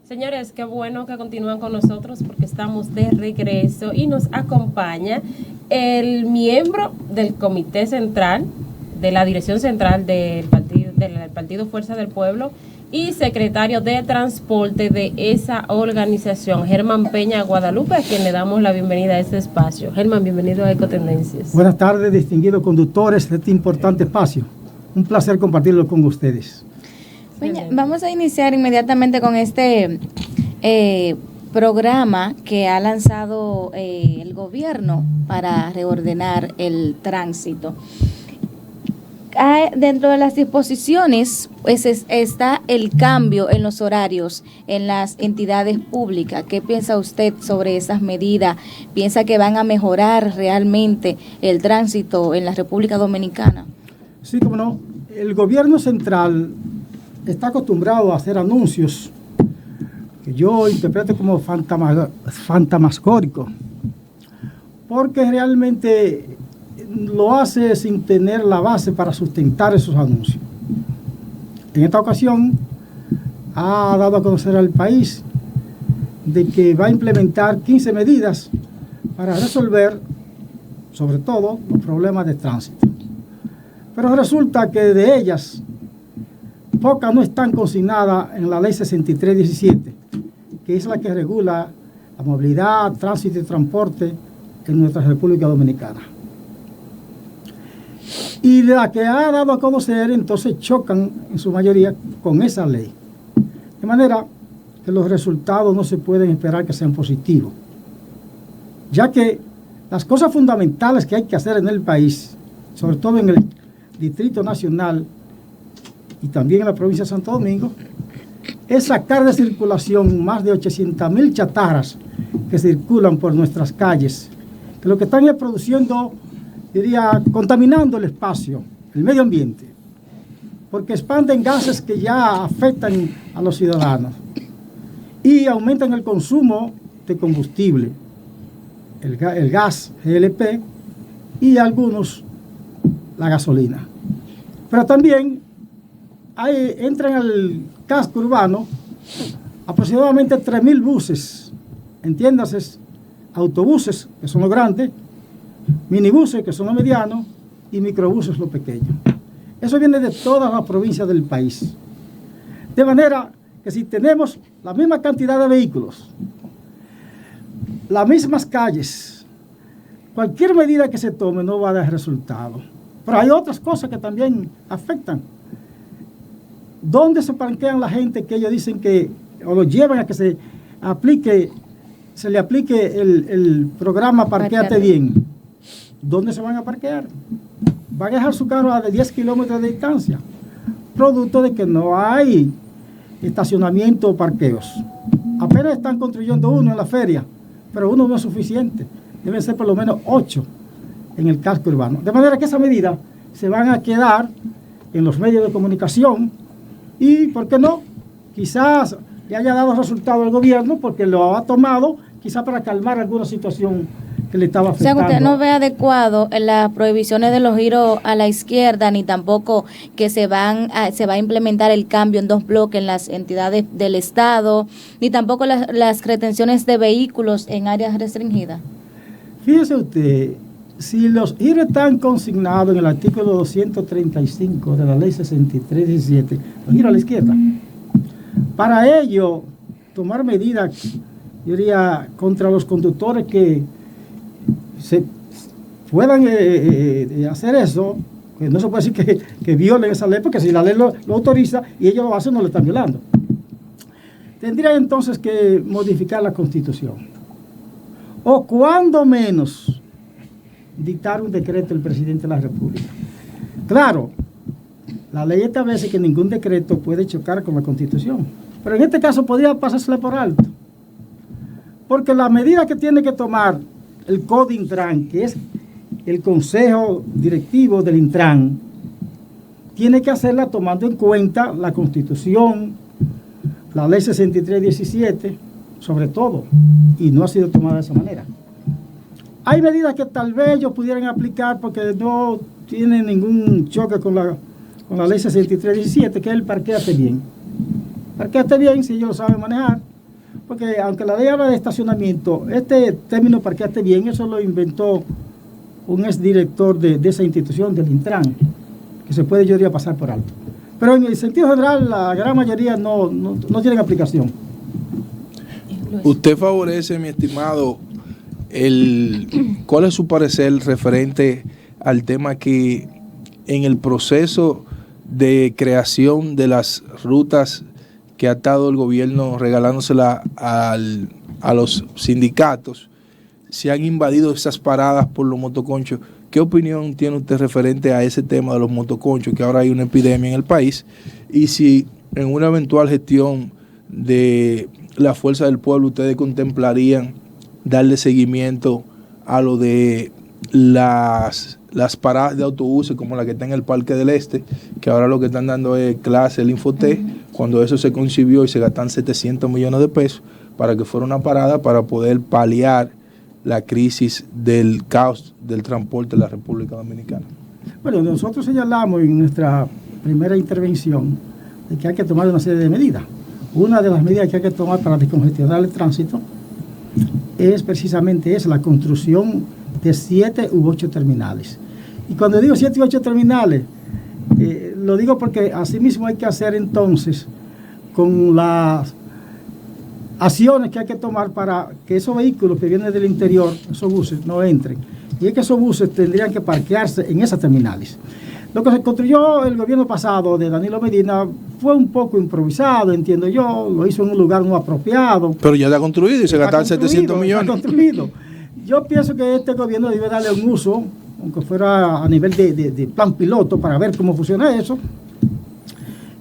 Señores, qué bueno que continúan con nosotros porque estamos de regreso y nos acompaña el miembro del Comité Central, de la Dirección Central del Partido Fuerza del Pueblo y secretario de Transporte de esa organización, Germán Peña Guadalupe, a quien le damos la bienvenida a este espacio. Germán, bienvenido a Ecotendencias. Buenas tardes, distinguidos conductores de este importante espacio. Un placer compartirlo con ustedes. Peña, vamos a iniciar inmediatamente con este programa que ha lanzado el gobierno para reordenar el tránsito. Dentro de las disposiciones pues está el cambio en los horarios en las entidades públicas. ¿Qué piensa usted sobre esas medidas? ¿Piensa que van a mejorar realmente el tránsito en la República Dominicana? Sí, como no. El gobierno central está acostumbrado a hacer anuncios que yo interpreto como fantasmagóricos, porque realmente lo hace sin tener la base para sustentar esos anuncios. En esta ocasión ha dado a conocer al país de que va a implementar 15 medidas para resolver sobre todo los problemas de tránsito. Pero resulta que de ellas pocas no están consignadas en la ley 6317, que es la que regula la movilidad, tránsito y transporte en nuestra República Dominicana. Y la que ha dado a conocer, entonces chocan en su mayoría con esa ley. De manera que los resultados no se pueden esperar que sean positivos, ya que las cosas fundamentales que hay que hacer en el país, sobre todo en el Distrito Nacional y también en la provincia de Santo Domingo, es sacar de circulación más de 800,000 chatarras que circulan por nuestras calles, que lo que están es produciendo, diría, contaminando el espacio, el medio ambiente, porque expanden gases que ya afectan a los ciudadanos y aumentan el consumo de combustible, el gas GLP y algunos la gasolina. Pero también entran al casco urbano aproximadamente 3,000 buses, entiéndase, autobuses, que son los grandes, minibuses, que son los medianos, y microbuses, los pequeños. Eso viene de todas las provincias del país. De manera que si tenemos la misma cantidad de vehículos, las mismas calles, cualquier medida que se tome no va a dar resultado. Pero hay otras cosas que también afectan. ¿Dónde se parquean la gente que ellos dicen que, o lo llevan a que se le aplique el programa Parquéate Bien? ¿Dónde se van a parquear? Van a dejar su carro a 10 kilómetros de distancia, producto de que no hay estacionamiento o parqueos. Apenas están construyendo uno en la feria, pero uno no es suficiente. Deben ser por lo menos 8 en el casco urbano. De manera que esas medidas se van a quedar en los medios de comunicación y, ¿por qué no? Quizás le haya dado resultado al gobierno porque lo ha tomado quizás para calmar alguna situación que le estaba afectando. O sea, que usted no ve adecuado en las prohibiciones de los giros a la izquierda, ni tampoco que se va a implementar el cambio en 2 bloques en las entidades del Estado, ni tampoco las retenciones de vehículos en áreas restringidas. Fíjese usted, si los giros están consignados en el artículo 235 de la ley 6317, los giros a la izquierda, para ello tomar medidas, yo diría, contra los conductores que se puedan hacer eso, que no se puede decir que violen esa ley, porque si la ley lo autoriza y ellos lo hacen, no lo están violando. Tendría entonces que modificar la Constitución, o cuando menos dictar un decreto del presidente de la República. Claro, la ley establece que ningún decreto puede chocar con la Constitución, pero en este caso podría pasársela por alto, porque la medida que tiene que tomar el CODINTRAN, que es el Consejo Directivo del Intran, tiene que hacerla tomando en cuenta la Constitución, la Ley 6317, sobre todo, y no ha sido tomada de esa manera. Hay medidas que tal vez ellos pudieran aplicar porque no tienen ningún choque con la Ley 6317, que es el Parquéate Bien. Parquéate Bien, si ellos lo saben manejar, Porque aunque la ley habla de estacionamiento, este término parqueate bien, eso lo inventó un exdirector de esa institución, del Intran, que se puede, yo diría, pasar por alto. Pero en el sentido general, la gran mayoría no tienen aplicación. ¿Usted favorece, mi estimado, cuál es su parecer referente al tema que en el proceso de creación de las rutas que ha estado el gobierno regalándosela a los sindicatos, se han invadido esas paradas por los motoconchos? ¿Qué opinión tiene usted referente a ese tema de los motoconchos, que ahora hay una epidemia en el país? Y si en una eventual gestión de la Fuerza del Pueblo ustedes contemplarían darle seguimiento a lo de las paradas de autobuses como la que está en el Parque del Este, que ahora lo que están dando es clase, el Infotec, cuando eso se concibió y se gastan 700 millones de pesos para que fuera una parada para poder paliar la crisis del caos del transporte de la República Dominicana? Bueno, nosotros señalamos en nuestra primera intervención de que hay que tomar una serie de medidas. Una de las medidas que hay que tomar para descongestionar el tránsito es precisamente esa, la construcción de 7 u 8 terminales. Y cuando digo 7 u 8 terminales, lo digo porque asimismo hay que hacer entonces con las acciones que hay que tomar para que esos vehículos que vienen del interior, esos buses, no entren. Y es que esos buses tendrían que parquearse en esas terminales. Lo que se construyó el gobierno pasado de Danilo Medina fue un poco improvisado, entiendo yo, lo hizo en un lugar no apropiado. Pero ya está construido y se gastaron 700 millones. Está construido. Yo pienso que este gobierno debe darle un uso, aunque fuera a nivel de plan piloto, para ver cómo funciona eso,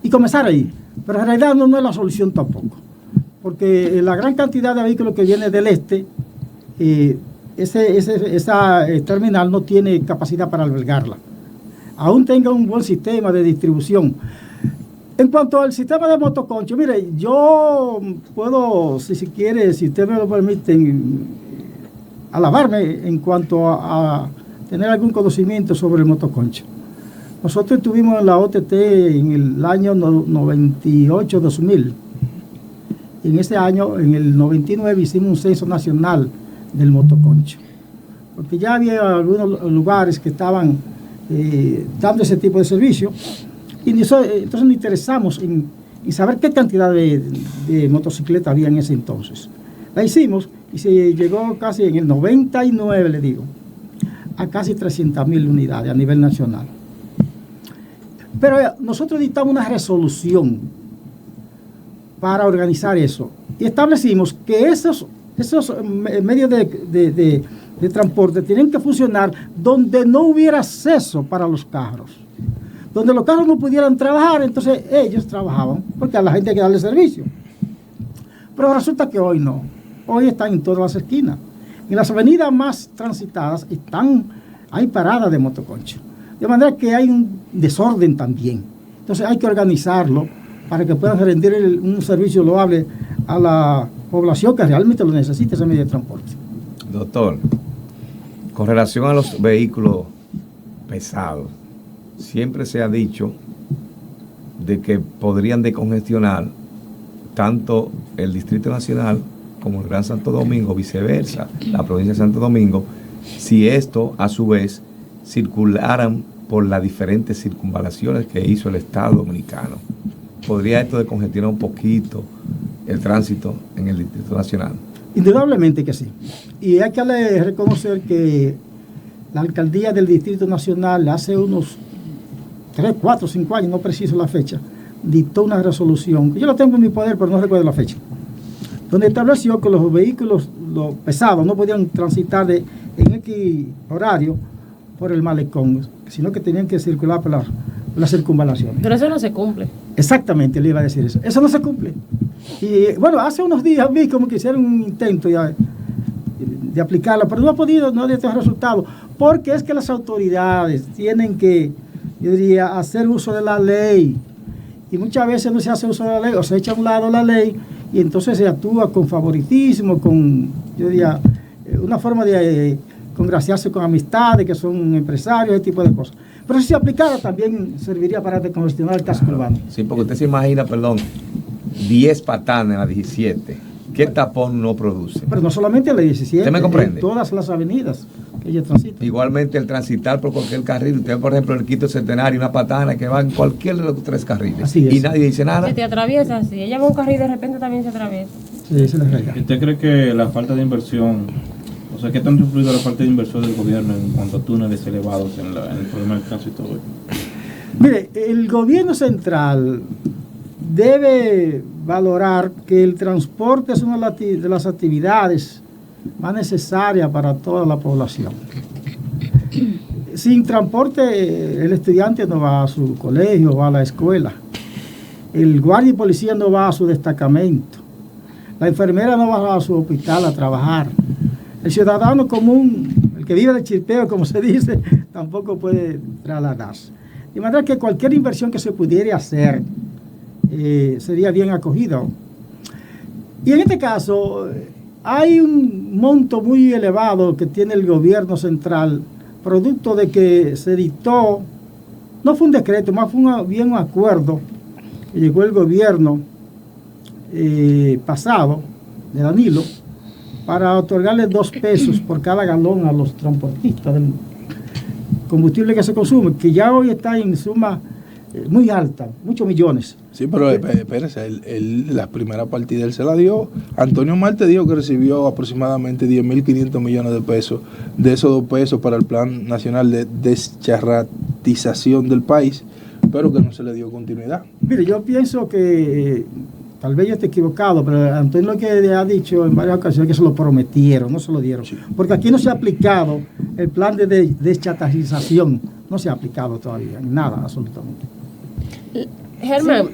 y comenzar ahí. Pero en realidad no es la solución tampoco, porque la gran cantidad de vehículos que viene del este, esa terminal no tiene capacidad para albergarla. Aún tenga un buen sistema de distribución. En cuanto al sistema de motoconcho, mire, yo puedo, si quiere, si usted me lo permite, alabarme en cuanto a tener algún conocimiento sobre el motoconcho. Nosotros estuvimos en la OTT en el año 98-2000. En ese año, en el 99, hicimos un censo nacional del motoconcho. Porque ya había algunos lugares que estaban dando ese tipo de servicio. Y entonces nos interesamos en saber qué cantidad de motocicletas había en ese entonces. La hicimos y se llegó casi en el 99, le digo, a casi 300.000 unidades a nivel nacional. Pero nosotros dictamos una resolución para organizar eso y establecimos que esos medios de transporte tienen que funcionar donde no hubiera acceso para los carros. Donde los carros no pudieran trabajar, entonces ellos trabajaban, porque a la gente hay que darle servicio. Pero resulta que hoy no. Hoy están en todas las esquinas. En las avenidas más transitadas hay paradas de motoconcho. De manera que hay un desorden también. Entonces hay que organizarlo para que puedan rendir un servicio loable a la población que realmente lo necesita, ese medio de transporte. Doctor, con relación a los vehículos pesados, siempre se ha dicho de que podrían decongestionar tanto el Distrito Nacional como el Gran Santo Domingo, viceversa, la provincia de Santo Domingo, si esto a su vez circularan por las diferentes circunvalaciones que hizo el Estado Dominicano. ¿Podría esto decongestionar un poquito el tránsito en el Distrito Nacional? Indudablemente que sí. Y hay que reconocer que la alcaldía del Distrito Nacional hace unos 3, 4, 5 años, no preciso la fecha, dictó una resolución, que yo la tengo en mi poder, pero no recuerdo la fecha, donde estableció que los vehículos pesados no podían transitar en X horario por el malecón, sino que tenían que circular por las circunvalaciones. Pero eso no se cumple. Exactamente, le iba a decir eso. Eso no se cumple. Y bueno, hace unos días vi como que hicieron un intento de aplicarla, pero no ha podido, no dio resultado, porque es que las autoridades tienen que, yo diría, hacer uso de la ley. Y muchas veces no se hace uso de la ley, o se echa a un lado la ley, y entonces se actúa con favoritismo, con, yo diría, una forma de congraciarse con amistades, que son empresarios, ese tipo de cosas. Pero si se aplicara también serviría para decongestionar el casco urbano. Sí, porque usted se imagina, 10 patanes a las 17 ¿qué tapón no produce? Pero no solamente la 17, ¿Usted me comprende? en todas las avenidas que ella transita. Igualmente el transitar por cualquier carril. Usted, por ejemplo, el Quito Centenario, una patana que va en cualquier de los 3 carriles. Así es. Y nadie dice nada. Si te atraviesa, si ella va a un carril, de repente también se atraviesa. Sí, se les rega. ¿Usted cree que la falta de inversión, o sea, qué tanto ha influido la falta de inversión del gobierno en cuanto a túneles elevados en el problema del tránsito hoy? Mire, el gobierno central debe valorar que el transporte es una de las actividades más necesarias para toda la población. Sin transporte, el estudiante no va a su colegio, va a la escuela. El guardia y policía no va a su destacamento. La enfermera no va a su hospital a trabajar. El ciudadano común, el que vive de chirpeo, como se dice, tampoco puede trasladarse. De manera que cualquier inversión que se pudiera hacer sería bien acogida. Y en este caso, hay un monto muy elevado que tiene el gobierno central, producto de que se dictó, no fue un decreto, más fue un acuerdo que llegó el gobierno pasado de Danilo para otorgarle 2 pesos por cada galón a los transportistas del combustible que se consume, que ya hoy está en suma muy alta, muchos millones. Sí, pero espérese, la primera partida él se la dio. Antonio Marte dijo que recibió aproximadamente 10.500 millones de pesos, de esos 2 pesos para el Plan Nacional de Descharratización del país, pero que no se le dio continuidad. Mire, yo pienso que tal vez yo esté equivocado, pero Antonio lo que ha dicho en varias ocasiones es que se lo prometieron, no se lo dieron. Sí. Porque aquí no se ha aplicado el plan de descharratización, no se ha aplicado todavía, nada, absolutamente. Germán,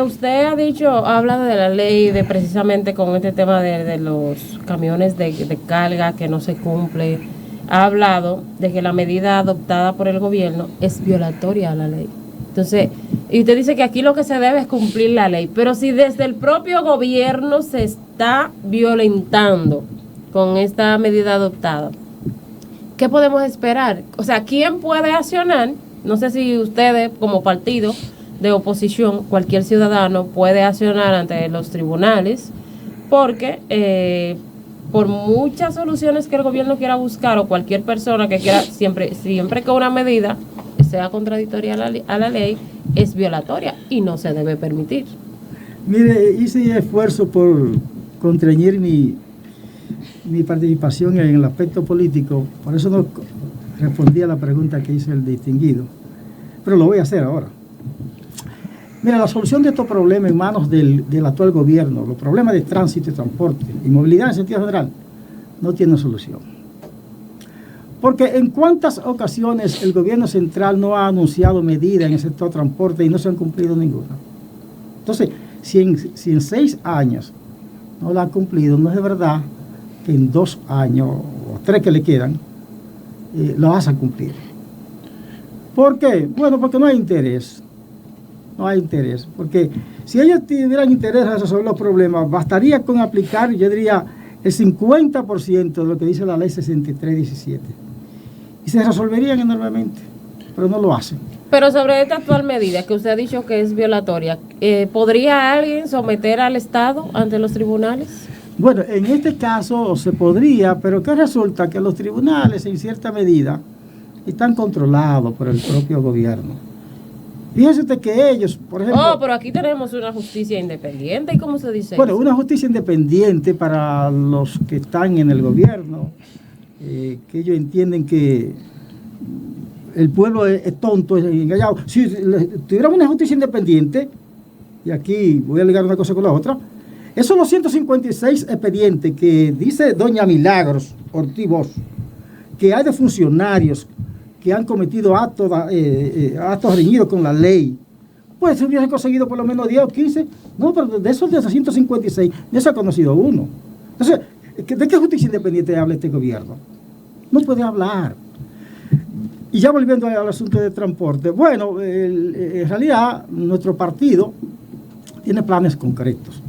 usted ha hablado de la ley de precisamente con este tema de los camiones de carga que no se cumple. Ha hablado de que la medida adoptada por el gobierno es violatoria a la ley. Entonces, y usted dice que aquí lo que se debe es cumplir la ley, pero si desde el propio gobierno se está violentando con esta medida adoptada, ¿qué podemos esperar? O sea, ¿quién puede accionar? No sé si ustedes como partido de oposición, cualquier ciudadano puede accionar ante los tribunales, porque por muchas soluciones que el gobierno quiera buscar o cualquier persona que quiera, siempre que una medida sea contradictoria a la ley, es violatoria y no se debe permitir. Mire, hice esfuerzo por contrañir mi participación en el aspecto político, por eso no respondí a la pregunta que hizo el distinguido, pero lo voy a hacer ahora. Mira, la solución de estos problemas en manos del actual gobierno, los problemas de tránsito y transporte y movilidad en sentido general, no tienen solución. Porque en cuántas ocasiones el gobierno central no ha anunciado medidas en el sector transporte y no se han cumplido ninguna. Entonces, si en 6 años no la han cumplido, no es de verdad que en 2 años o 3 que le quedan, lo vas a cumplir. ¿Por qué? Bueno, porque no hay interés. No hay interés. Porque si ellos tuvieran interés en resolver los problemas, bastaría con aplicar, yo diría, el 50% de lo que dice la ley 63/17. Y se resolverían enormemente, pero no lo hacen. Pero sobre esta actual medida que usted ha dicho que es violatoria, ¿podría alguien someter al Estado ante los tribunales? Bueno, en este caso se podría, pero ¿qué resulta? Que los tribunales en cierta medida están controlados por el propio gobierno. Fíjese usted que ellos, por ejemplo... Oh, pero aquí tenemos una justicia independiente, ¿y cómo se dice bueno, eso? Una justicia independiente para los que están en el gobierno, que ellos entienden que el pueblo es tonto, es engañado. Si tuviéramos una justicia independiente, y aquí voy a ligar una cosa con la otra, esos 256 expedientes que dice doña Milagros Ortiz Bosch, que hay de funcionarios que han cometido actos reñidos con la ley, pues se hubiesen conseguido por lo menos 10 o 15. No, pero de esos 256 no se ha conocido uno. Entonces, ¿de qué justicia independiente habla este gobierno? No puede hablar. Y ya volviendo al asunto de transporte, bueno, en realidad nuestro partido tiene planes concretos.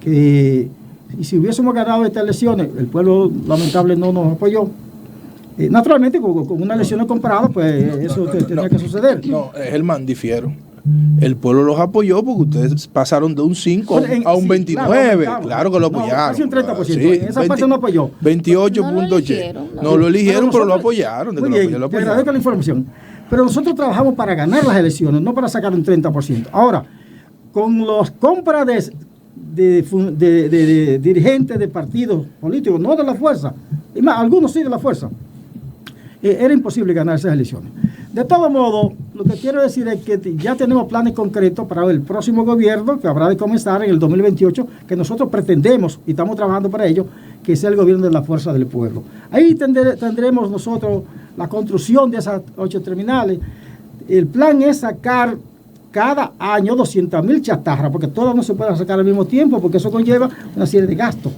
Y si hubiésemos ganado estas elecciones, el pueblo lamentable no nos apoyó. Naturalmente, con una elección comprada, pues eso tendría que suceder. No, Germán, difiero. el pueblo los apoyó porque ustedes pasaron de un 5 a un 29. Claro que lo apoyaron. Casi un 30%. Sí, Esa parte no apoyó. 28.8. No lo eligieron, pero lo apoyaron. Muy bien, te agradezco la información. Pero nosotros trabajamos para ganar las elecciones, no para sacar un 30%. Ahora, con las compras de dirigentes de partidos políticos, no de la fuerza, y más, algunos sí de la fuerza, era imposible ganar esas elecciones. De todo modo, lo que quiero decir es que ya tenemos planes concretos para el próximo gobierno, que habrá de comenzar en el 2028, que nosotros pretendemos, y estamos trabajando para ello, que sea el gobierno de la fuerza del pueblo. Ahí tendremos nosotros la construcción de esas 8 terminales. El plan es sacar cada año 200.000 chatarras, porque todas no se pueden sacar al mismo tiempo, porque eso conlleva una serie de gastos.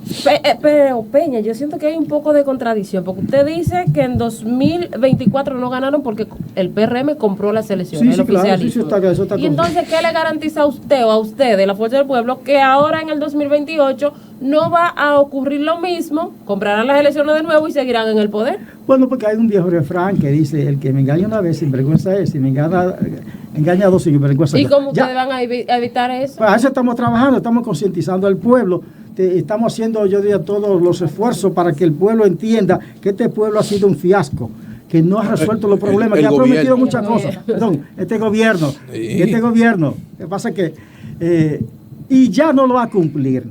Pero Peña, yo siento que hay un poco de contradicción, porque usted dice que en 2024 no ganaron porque el PRM compró las elecciones, el oficialismo. Claro, eso está y entonces, ¿qué le garantiza a usted o a usted de la Fuerza del Pueblo que ahora en el 2028 no va a ocurrir lo mismo, comprarán las elecciones de nuevo y seguirán en el poder? Bueno, porque hay un viejo refrán que dice, el que me engaña una vez, sinvergüenza es, si me engaña dos, sinvergüenza es. ¿Y cómo ustedes van a evitar eso? Pues a eso estamos trabajando, estamos concientizando al pueblo, estamos haciendo, yo diría, todos los esfuerzos para que el pueblo entienda que este pueblo ha sido un fiasco, que no ha resuelto los problemas, que ha prometido muchas cosas. Perdón, este gobierno, lo que pasa es que, y ya no lo va a cumplir.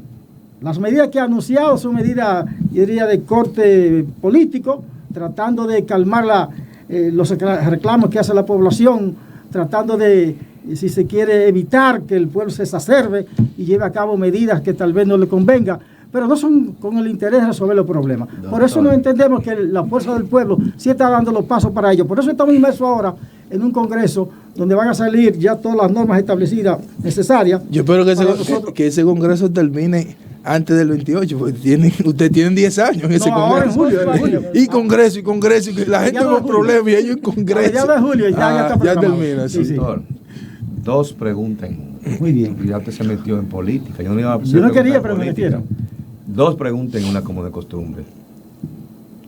Las medidas que ha anunciado son medidas, yo diría, de corte político, tratando de calmar los reclamos que hace la población, tratando de, si se quiere, evitar que el pueblo se exacerbe y lleve a cabo medidas que tal vez no le convenga, pero no son con el interés de resolver los problemas. Por eso no entendemos que la fuerza del pueblo sí está dando los pasos para ello. Por eso estamos inmersos ahora en un congreso donde van a salir ya todas las normas establecidas necesarias. Yo espero que ese congreso termine antes del 28, porque ustedes tienen 10 años en ese congreso. Ahora en julio. Y congreso, y que la gente con problemas y ellos en congreso. Ya de julio, ya termina. Sí. Doctor, 2 preguntas en una. Muy bien. Ya usted se metió en política. Yo no quería, pero me metieron. 2 preguntas en una, como de costumbre.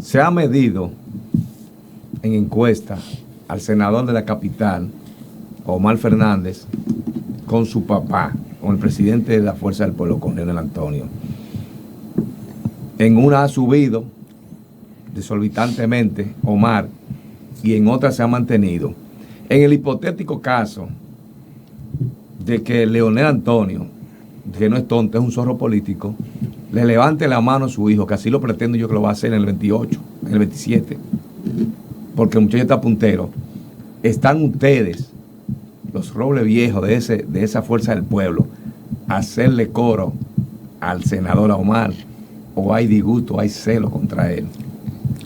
¿Se ha medido en encuesta al senador de la capital, Omar Fernández, con su papá, con el presidente de la Fuerza del Pueblo, con Leonel Antonio? En una ha subido desorbitantemente Omar y en otra se ha mantenido. En el hipotético caso de que Leonel Antonio, que no es tonto, es un zorro político, le levante la mano a su hijo, que así lo pretendo yo que lo va a hacer en el 28, en el 27, porque el muchacho está puntero, están ustedes, los robles viejos de esa Fuerza del Pueblo, a hacerle coro al senador Omar, o hay disgusto, hay celo contra él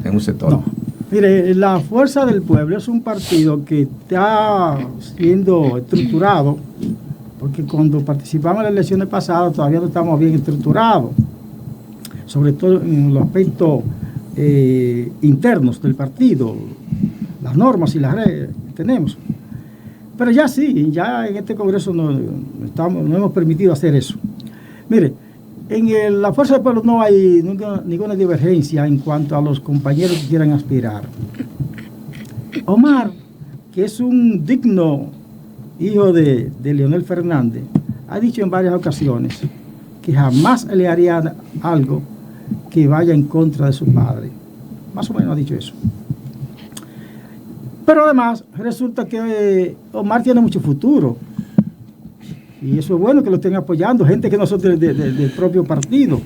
en un sector? No. Mire, la Fuerza del Pueblo es un partido que está siendo estructurado, porque cuando participamos en las elecciones pasadas todavía no estamos bien estructurados, sobre todo en los aspectos internos del partido, las normas y las reglas que tenemos. Pero ya sí, ya en este Congreso no hemos permitido hacer eso. Mire, en la Fuerza del Pueblo no hay ninguna divergencia en cuanto a los compañeros que quieran aspirar. Omar, que es un digno hijo de Leonel Fernández, ha dicho en varias ocasiones que jamás le haría algo que vaya en contra de su padre. Más o menos ha dicho eso. Pero además resulta que Omar tiene mucho futuro. Y eso es bueno que lo estén apoyando, gente que no son del propio partido.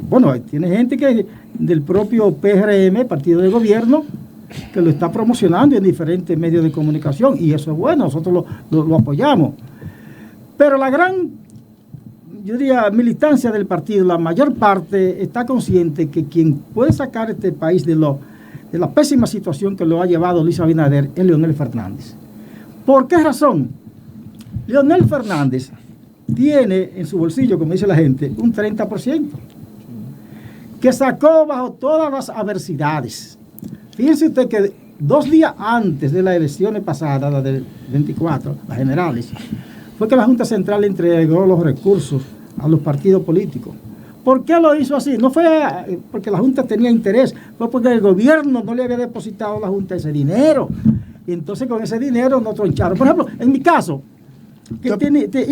Bueno, tiene gente que del propio PRM, partido de gobierno, que lo está promocionando en diferentes medios de comunicación, y eso es bueno, nosotros lo apoyamos. Pero la gran, yo diría, militancia del partido, la mayor parte está consciente que quien puede sacar este país de la pésima situación que lo ha llevado Luis Abinader es Leonel Fernández. ¿Por qué razón? Leonel Fernández tiene en su bolsillo, como dice la gente, un 30%, que sacó bajo todas las adversidades. Fíjense usted que 2 días antes de las elecciones pasadas, las del 24, las generales, fue que la Junta Central entregó los recursos a los partidos políticos. ¿Por qué lo hizo así? No fue porque la Junta tenía interés, fue porque el gobierno no le había depositado a la Junta ese dinero. Y entonces con ese dinero no troncharon. Por ejemplo, en mi caso, que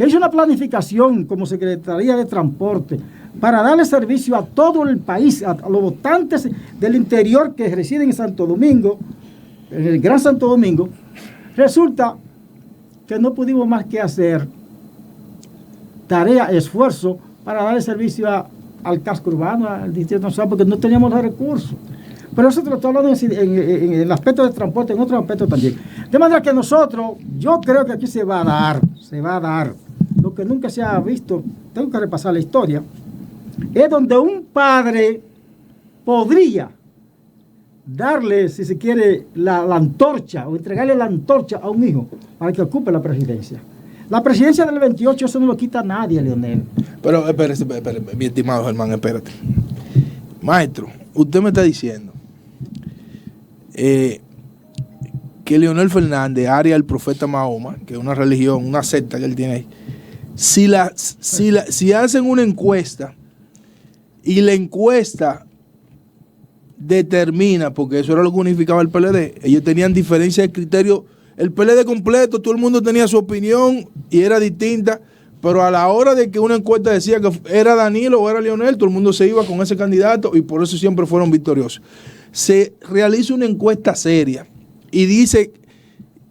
hizo una planificación como Secretaría de Transporte para darle servicio a todo el país, a los votantes del interior que residen en Santo Domingo, en el Gran Santo Domingo. Resulta que no pudimos más que hacer tarea, esfuerzo para darle servicio al casco urbano, al Distrito Nacional, porque no teníamos los recursos. Pero eso te lo estoy hablando en el aspecto de transporte, en otros aspectos también. De manera que nosotros, yo creo que aquí se va a dar lo que nunca se ha visto. Tengo que repasar la historia. Es donde un padre podría darle, si se quiere, la antorcha o entregarle la antorcha a un hijo para que ocupe la presidencia. La presidencia del 28, eso no lo quita nadie, Leonel. Pero espérate, mi estimado Germán, espérate. Maestro, usted me está diciendo que Leonel Fernández, área del profeta Mahoma, que es una religión, una secta que él tiene ahí, si hacen una encuesta y la encuesta determina, porque eso era lo que unificaba el PLD, ellos tenían diferencia de criterio, el PLD completo, todo el mundo tenía su opinión y era distinta, pero a la hora de que una encuesta decía que era Danilo o era Leonel, todo el mundo se iba con ese candidato y por eso siempre fueron victoriosos. Se realiza una encuesta seria y dice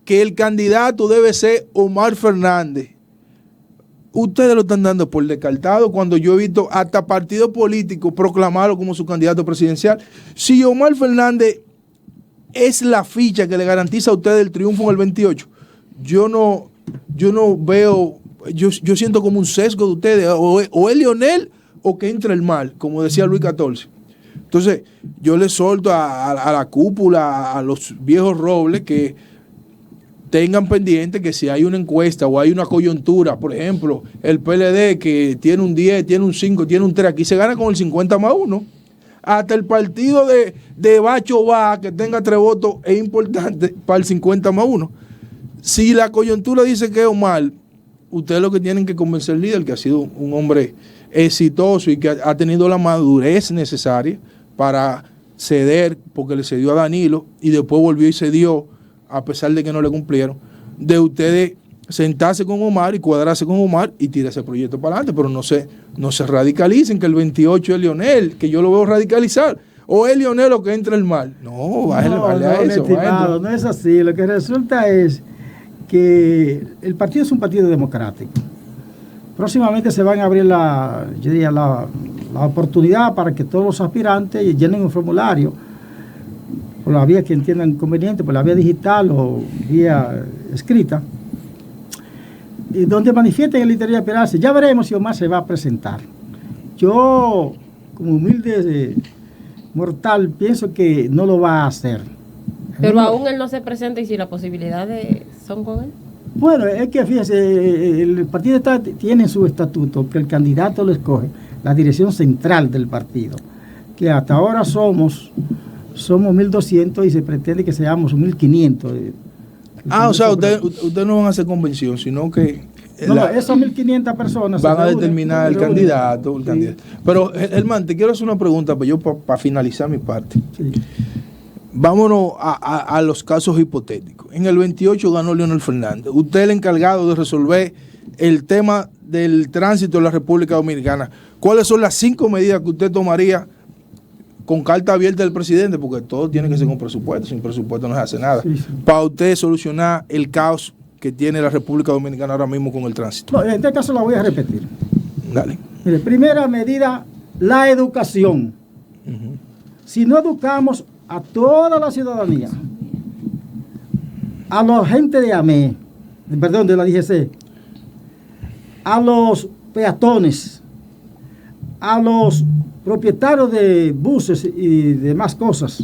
que el candidato debe ser Omar Fernández. Ustedes lo están dando por descartado cuando yo he visto hasta partidos políticos proclamarlo como su candidato presidencial. Si Omar Fernández es la ficha que le garantiza a ustedes el triunfo en el 28, yo no veo, yo siento como un sesgo de ustedes, o es Leonel o que entra el mal, como decía Luis XIV. Entonces, yo le solto a la cúpula, a los viejos robles, que tengan pendiente que si hay una encuesta o hay una coyuntura, por ejemplo, el PLD que tiene un 10, tiene un 5, tiene un 3, aquí se gana con el 50+1. Hasta el partido de Bacho Va, que tenga 3 votos, es importante para el 50+1. Si la coyuntura dice que es Omar, ustedes lo que tienen que convencer al líder, que ha sido un hombre exitoso y que ha tenido la madurez necesaria para ceder, porque le cedió a Danilo y después volvió y cedió, a pesar de que no le cumplieron, de ustedes sentarse con Omar y cuadrarse con Omar y tirar ese proyecto para adelante, pero no se radicalicen que el 28 es Leonel, que yo lo veo radicalizar, o es Leonel o que entra el mal. No, bájale a eso. Estimado, no es así. Lo que resulta es que el partido es un partido democrático. Próximamente se van a abrir la oportunidad para que todos los aspirantes llenen un formulario por la vía que entiendan conveniente, por la vía digital o vía escrita, y donde manifiesten el interés de aspirarse. Ya veremos si Omar se va a presentar. Yo, como humilde mortal, pienso que no lo va a hacer. Pero aún él no se presenta, y si las posibilidades son con él. Bueno, es que fíjese, el partido tiene su estatuto, que el candidato lo escoge la dirección central del partido, que hasta ahora somos 1.200 y se pretende que seamos 1.500. O sea, ustedes no van a hacer convención, sino que esas 1.500 personas van a determinar el candidato. Pero, Germán, te quiero hacer una pregunta para finalizar mi parte. Sí. Vámonos a los casos hipotéticos. En el 28 ganó Leonel Fernández. Usted es el encargado de resolver el tema del tránsito en la República Dominicana. ¿Cuáles son las 5 medidas que usted tomaría con carta abierta del presidente? Porque todo tiene que ser con presupuesto. Sin presupuesto no se hace nada. Sí. Para usted solucionar el caos que tiene la República Dominicana ahora mismo con el tránsito. No, en este caso la voy a repetir. Dale. Mire, primera medida, la educación. Si no educamos a toda la ciudadanía, a la gente de AME, perdón, de la DGC, a los peatones, a los propietarios de buses y demás cosas,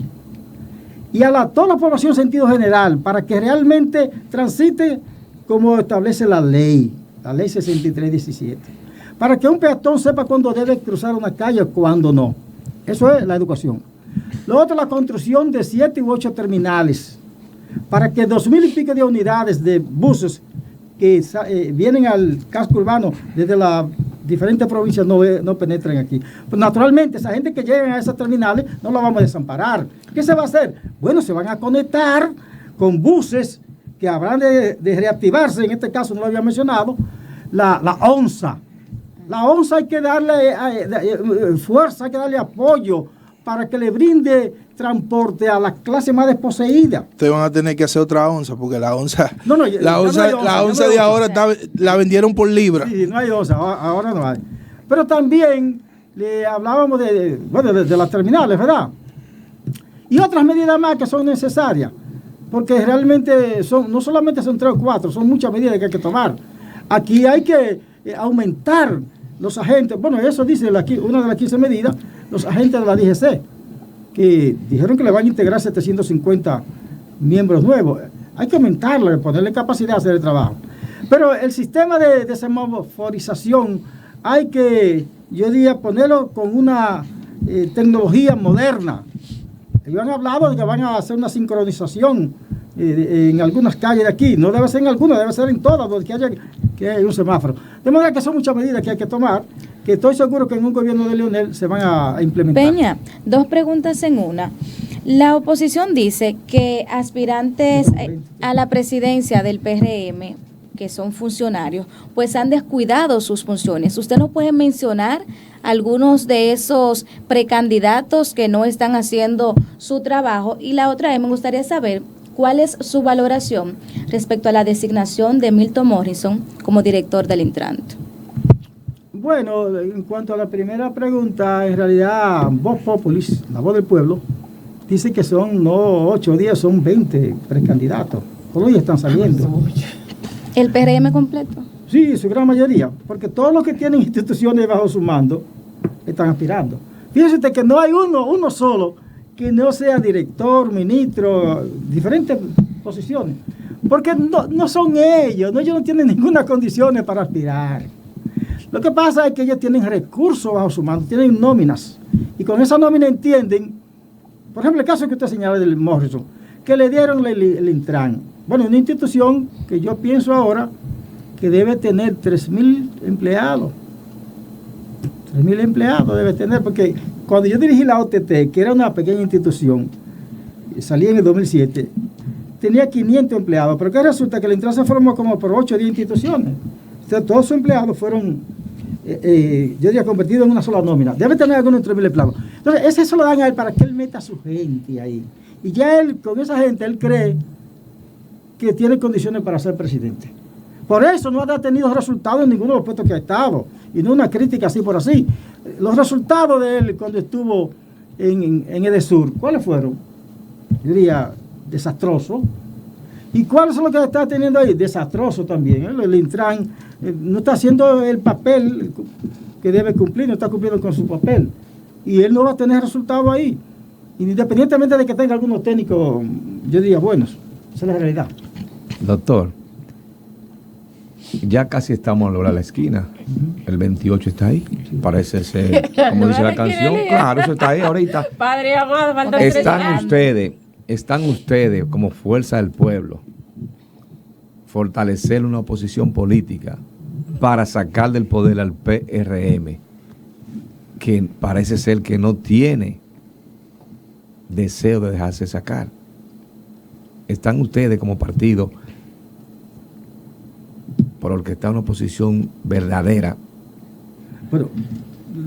y a toda la población en sentido general, para que realmente transite como establece la ley 6317, para que un peatón sepa cuándo debe cruzar una calle o cuándo no. Eso es la educación. Lo otro, la construcción de 7 u 8 terminales, para que 2.000 y pico de unidades de buses que vienen al casco urbano desde las diferentes provincias no penetren aquí. Pues naturalmente, esa gente que llega a esas terminales no la vamos a desamparar. ¿Qué se va a hacer? Bueno, se van a conectar con buses que habrán de reactivarse, en este caso no lo había mencionado, la ONSA. La ONSA hay que darle fuerza, hay que darle apoyo para que le brinde transporte a las clases más desposeídas. Ustedes van a tener que hacer otra onza, porque la onza, No, la onza de ahora la vendieron por libra. Sí, no hay onza, ahora no hay. Pero también le hablábamos de las terminales, ¿verdad? Y otras medidas más que son necesarias, porque realmente no solamente son 3 o 4, son muchas medidas que hay que tomar. Aquí hay que aumentar los agentes, bueno, eso dice una de las 15 medidas, los agentes de la DGC, que dijeron que le van a integrar 750 miembros nuevos. Hay que aumentarlo, ponerle capacidad de hacer el trabajo. Pero el sistema de semaforización hay que, yo diría, ponerlo con una tecnología moderna. Ellos han hablado de que van a hacer una sincronización en algunas calles de aquí. No debe ser en algunas, debe ser en todas donde haya un semáforo. De manera que son muchas medidas que hay que tomar, que estoy seguro que en un gobierno de Leonel se van a implementar. Peña, 2 preguntas en una. La oposición dice que aspirantes a la presidencia del PRM, que son funcionarios, pues han descuidado sus funciones. ¿Usted nos puede mencionar algunos de esos precandidatos que no están haciendo su trabajo? Y la otra me gustaría saber cuál es su valoración respecto a la designación de Milton Morrison como director del Intran. Bueno, en cuanto a la primera pregunta, en realidad Voz Populis, la voz del pueblo, dice que son no 8 o 10, son 20 precandidatos. Todos ellos están saliendo. ¿El PRM completo? Sí, su gran mayoría, porque todos los que tienen instituciones bajo su mando están aspirando. Fíjense usted que no hay uno solo que no sea director, ministro, diferentes posiciones, porque no son ellos no tienen ninguna condición para aspirar. Lo que pasa es que ellos tienen recursos bajo su mando, tienen nóminas, y con esa nómina entienden, por ejemplo, el caso que usted señala del Morrison, que le dieron el Intran. Bueno, una institución que yo pienso ahora que debe tener 3.000 empleados. 3.000 empleados debe tener, porque cuando yo dirigí la OTT, que era una pequeña institución, salí en el 2007, tenía 500 empleados, pero que resulta que el Intran se formó como por 8 o 10 instituciones. Entonces, todos sus empleados fueron, yo diría, convertidos en una sola nómina. Debe tener algunos 3.000 empleados. Entonces, ese se lo dan a él para que él meta a su gente ahí. Y ya él, con esa gente, él cree que tiene condiciones para ser presidente. Por eso no ha tenido resultados en ninguno de los puestos que ha estado. Y no una crítica así por así. Los resultados de él cuando estuvo en Edesur, ¿cuáles fueron? Yo diría, desastrosos. ¿Y cuáles son los que está teniendo ahí? Desastrosos también. El Intran no está haciendo el papel que debe cumplir, no está cumpliendo con su papel. Y él no va a tener resultados ahí. Independientemente de que tenga algunos técnicos, yo diría, buenos. Esa es la realidad. Doctor, ya casi estamos a lograr la esquina. El 28 está ahí. Parece ser, como dice la canción. Claro, eso está ahí ahorita. Padre amado, faltan 3 años. Están ustedes como fuerza del pueblo fortalecer una oposición política para sacar del poder al PRM, que parece ser que no tiene deseo de dejarse sacar. Están ustedes como partido por orquestar una oposición verdadera. Bueno,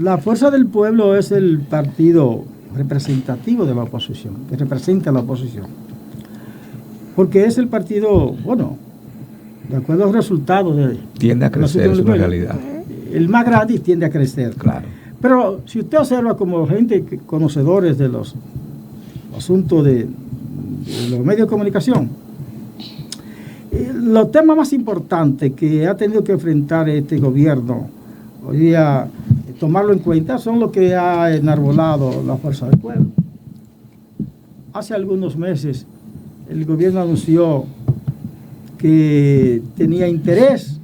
la Fuerza del Pueblo es el partido representativo de la oposición, que representa a la oposición. Porque es el partido, bueno, de acuerdo a los resultados tiende a crecer, es una realidad. El más grande tiende a crecer. Claro. Pero si usted observa como gente conocedores de los asuntos de los medios de comunicación, los temas más importantes que ha tenido que enfrentar este gobierno, hoy día tomarlo en cuenta, son los que ha enarbolado la Fuerza del Pueblo. Hace algunos meses el gobierno anunció que tenía interés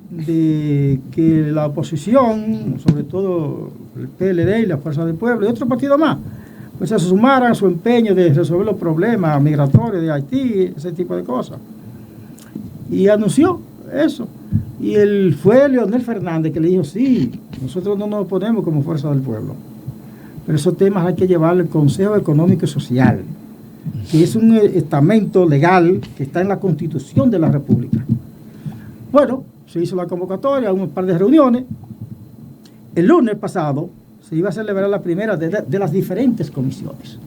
de que la oposición, sobre todo el PLD y la Fuerza del Pueblo y otros partidos más, pues se sumaran a su empeño de resolver los problemas migratorios de Haití, ese tipo de cosas. Y anunció eso. Y fue Leonel Fernández que le dijo, sí, nosotros no nos oponemos como Fuerza del Pueblo, pero esos temas hay que llevarlo al Consejo Económico y Social. que es un estamento legal que está en la Constitución de la República. Bueno, se hizo la convocatoria, un par de reuniones. El lunes pasado se iba a celebrar la primera de las diferentes comisiones.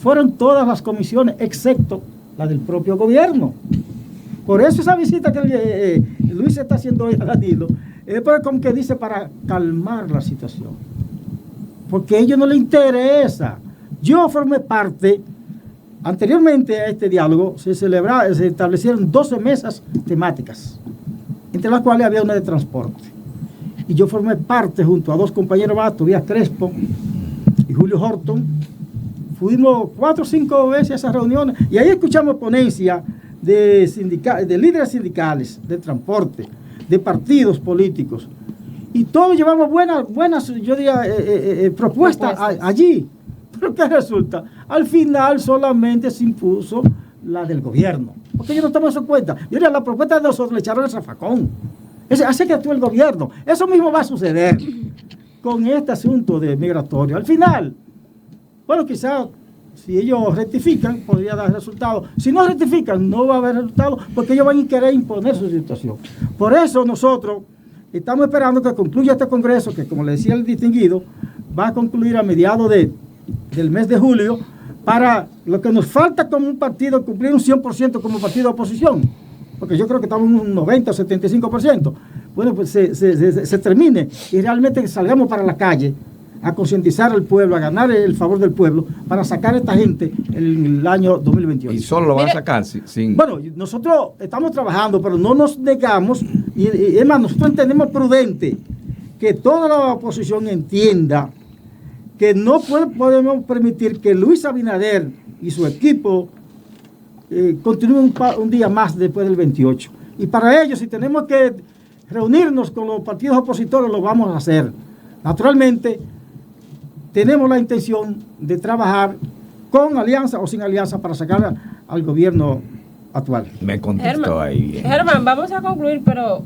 Fueron todas las comisiones, excepto la del propio gobierno. Por eso esa visita que Luis está haciendo hoy a Danilo, es como que dice para calmar la situación. Porque a ellos no les interesa. Yo formé parte, anteriormente a este diálogo, se establecieron 12 mesas temáticas, entre las cuales había una de transporte. Y yo formé parte junto a dos compañeros más, Tobías Crespo y Julio Horton. Fuimos 4 o 5 veces a esas reuniones y ahí escuchamos ponencia de líderes sindicales, de transporte, de partidos políticos. Y todos llevamos buenas yo diría, propuestas allí. Pero ¿qué resulta? Al final solamente se impuso la del gobierno. Porque ellos no toman eso en cuenta. Yo diría, la propuesta de nosotros le echaron el zafacón. Hace que actúe el gobierno. Eso mismo va a suceder con este asunto de migratorio. Al final, bueno, quizás si ellos rectifican, podría dar resultados. Si no rectifican, no va a haber resultados porque ellos van a querer imponer su situación. Por eso nosotros estamos esperando que concluya este congreso, que como le decía el distinguido, va a concluir a mediados del mes de julio, para lo que nos falta como un partido, cumplir un 100% como partido de oposición, porque yo creo que estamos en un 90 o 75%. Bueno, pues se termine y realmente salgamos para la calle a concientizar al pueblo, a ganar el favor del pueblo, para sacar a esta gente en el año 2028. ¿Y solo lo van a sacar? Sin... Bueno, nosotros estamos trabajando, pero no nos negamos, y es más, nosotros entendemos prudente que toda la oposición entienda que no podemos permitir que Luis Abinader y su equipo continúen un día más después del 28. Y para ello, si tenemos que reunirnos con los partidos opositores, lo vamos a hacer. Naturalmente, tenemos la intención de trabajar con alianza o sin alianza para sacar al gobierno actual. Me contestó ahí bien. Germán, vamos a concluir, pero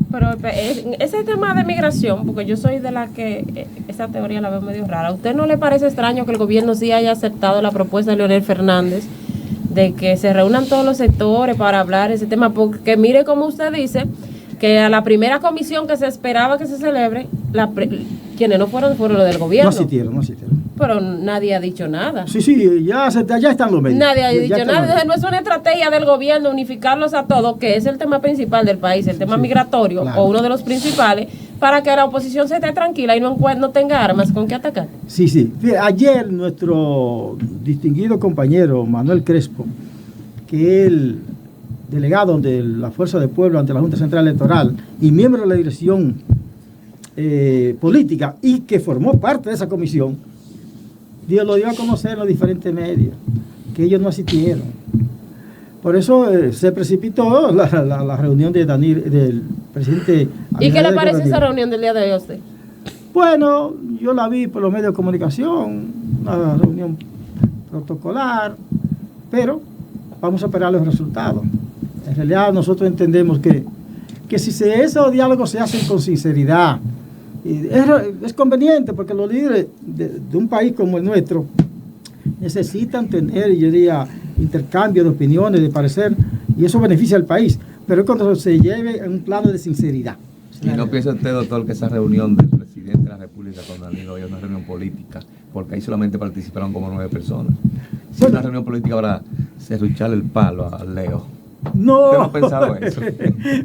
ese tema de migración, porque yo soy de la que esa teoría la veo medio rara. ¿A usted no le parece extraño que el gobierno sí haya aceptado la propuesta de Leonel Fernández de que se reúnan todos los sectores para hablar ese tema? Porque mire como usted dice, que a la primera comisión que se esperaba que se celebre, quienes no fueron los del gobierno. No asistieron. Pero nadie ha dicho nada. Sí, ya están los medios. Nadie ha dicho nada. Entonces, no es una estrategia del gobierno unificarlos a todos, que es el tema principal del país, el tema migratorio, claro, o uno de los principales, para que la oposición se esté tranquila y no tenga armas con que atacar. Sí. Ayer nuestro distinguido compañero Manuel Crespo, que es el delegado de la Fuerza del Pueblo ante la Junta Central Electoral y miembro de la dirección política y que formó parte de esa comisión, lo dio a conocer en los diferentes medios, que ellos no asistieron. Por eso se precipitó la reunión del presidente. ¿Y qué le parece esa reunión del día de hoy a usted? Bueno, yo la vi por los medios de comunicación, una reunión protocolar, pero vamos a esperar los resultados. En realidad nosotros entendemos que si esos diálogos se hacen con sinceridad, es conveniente, porque los líderes de un país como el nuestro necesitan tener, yo diría, intercambio de opiniones, de parecer, y eso beneficia al país, pero es cuando se lleve a un plano de sinceridad. ¿Y no piensa usted, doctor, que esa reunión del presidente de la República con Danilo es una reunión política? Porque ahí solamente participaron como 9 personas. Si es una reunión política para serrucharle el palo a Leo. No, ¿Usted no ha pensado eso?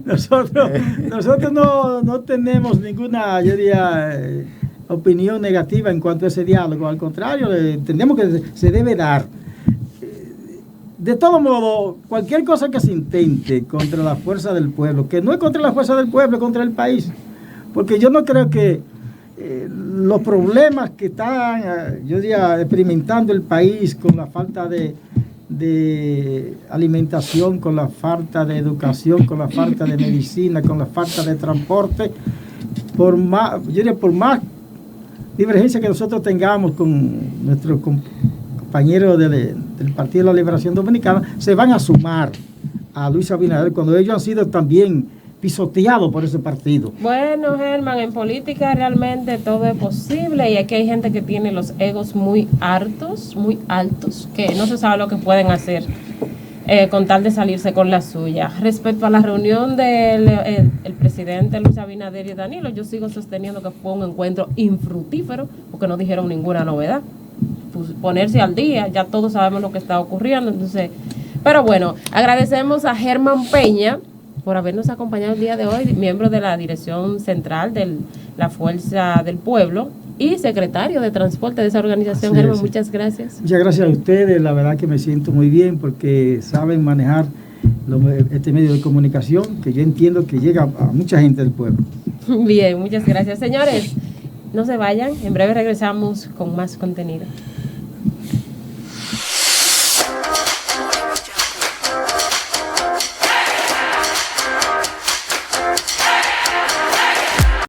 nosotros no tenemos ninguna, yo diría, opinión negativa en cuanto a ese diálogo. Al contrario, entendemos que se debe dar. De todo modo, cualquier cosa que se intente contra la fuerza del pueblo, que no es contra la fuerza del pueblo, es contra el país. Porque yo no creo que los problemas que están, yo diría, experimentando el país con la falta de alimentación, con la falta de educación, con la falta de medicina, con la falta de transporte, por más divergencia que nosotros tengamos con nuestros compañeros del Partido de la Liberación Dominicana, se van a sumar a Luis Abinader cuando ellos han sido también pisoteado por ese partido. Bueno, Germán, en política realmente todo es posible y aquí hay gente que tiene los egos muy altos, que no se sabe lo que pueden hacer con tal de salirse con la suya. Respecto a la reunión del el presidente Luis Abinader y Danilo, yo sigo sosteniendo que fue un encuentro infructífero porque no dijeron ninguna novedad. Pues ponerse al día, ya todos sabemos lo que está ocurriendo, entonces, pero bueno, agradecemos a Germán Peña por habernos acompañado el día de hoy, miembro de la Dirección Central de la Fuerza del Pueblo y secretario de Transporte de esa organización. Germán, muchas gracias. Muchas gracias a ustedes, la verdad que me siento muy bien porque saben manejar este medio de comunicación que yo entiendo que llega a mucha gente del pueblo. Bien, muchas gracias. Señores, no se vayan, en breve regresamos con más contenido.